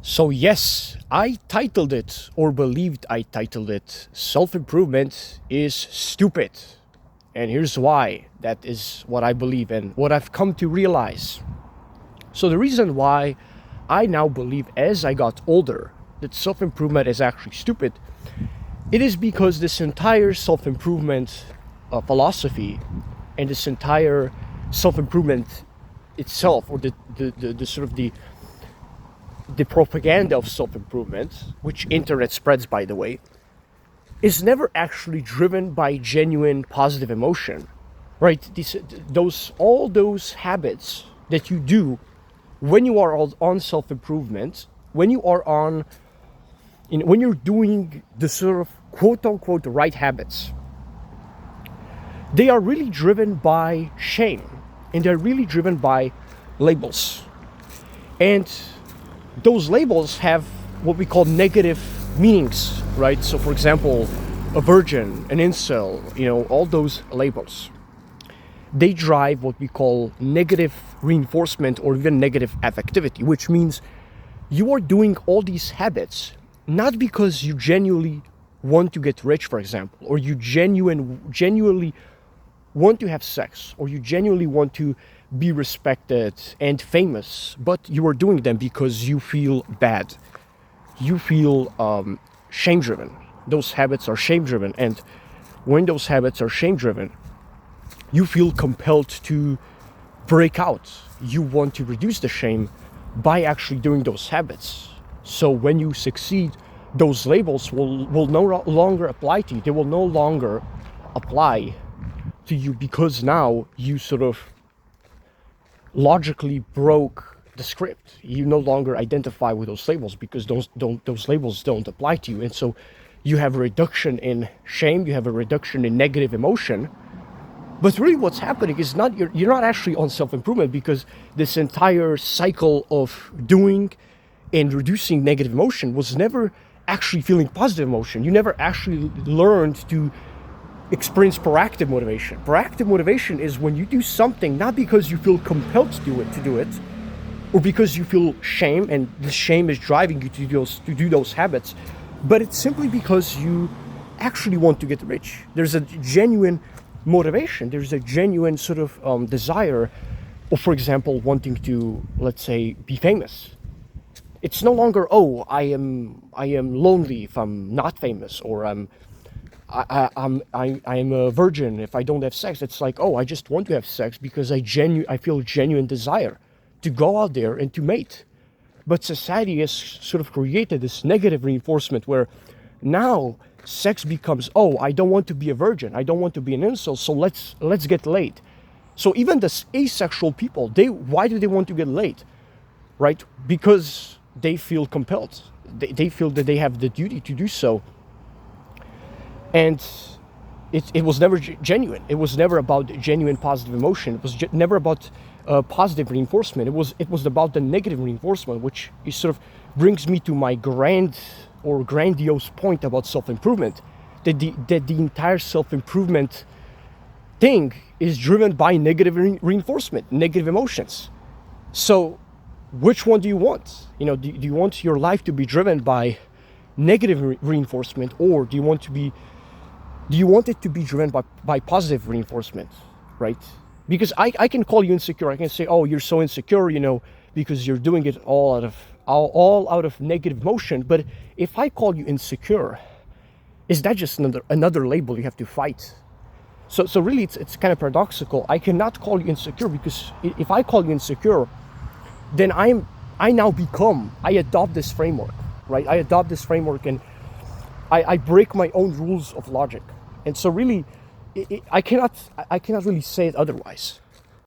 So, yes, I titled it, or believed I titled it, Self Improvement is Stupid. And here's why that is what I believe and what I've come to realize. So, the reason why I now believe as I got older that self improvement is actually stupid, it is because this entire self improvement philosophy and this entire self improvement itself, or the sort of the propaganda of self-improvement, which internet spreads, by the way, is never actually driven by genuine positive emotion, right? All those habits that you do when you are on self-improvement, when you are when you're doing the sort of quote-unquote right habits, they are really driven by shame, and they're really driven by labels. And those labels have what we call negative meanings, right? So, for example, a virgin, an incel, all those labels, they drive what we call negative reinforcement or even negative affectivity, which means you are doing all these habits not because you genuinely want to get rich, for example, or you genuinely want to have sex, or you genuinely want to be respected and famous, but you are doing them because you feel bad. You feel shame-driven. Those habits are shame-driven, and when those habits are shame-driven, you feel compelled to break out. You want to reduce the shame by actually doing those habits. So when you succeed, those labels will no longer apply to you. They will no longer apply to you because now you sort of logically broke the script. You no longer identify with those labels because those labels don't apply to you. And so you have a reduction in shame, you have a reduction in negative emotion. But really what's happening is you're not actually on self-improvement, because this entire cycle of doing and reducing negative emotion was never actually feeling positive emotion. You never actually learned to experience proactive motivation. Proactive motivation is when you do something not because you feel compelled to do it, or because you feel shame and the shame is driving you to do those habits, but it's simply because you actually want to get rich. There's a genuine motivation. There's a genuine sort of desire, or for example, wanting to, let's say, be famous. It's no longer, oh, I am lonely if I'm not famous, or I'm a virgin if I don't have sex. It's like, oh, I just want to have sex because I feel genuine desire to go out there and to mate. But society has sort of created this negative reinforcement where now sex becomes, oh, I don't want to be a virgin, I don't want to be an incel, so let's get laid. So even the asexual people, why do they want to get laid, right? Because they feel compelled. They feel that they have the duty to do so. And it was never genuine. It was never about genuine positive emotion. It was never about positive reinforcement. It was about the negative reinforcement, which is sort of brings me to my grandiose point about self-improvement, that the entire self-improvement thing is driven by negative reinforcement, negative emotions. So which one do you want? Do you want your life to be driven by negative reinforcement, or do you want it to be driven by positive reinforcement, right? Because I can call you insecure. I can say, oh, you're so insecure, because you're doing it all out of negative emotion. But if I call you insecure, is that just another label you have to fight? So really, it's kind of paradoxical. I cannot call you insecure, because if I call you insecure, then I adopt this framework, right? I adopt this framework, and I break my own rules of logic. And so really, I cannot really say it otherwise.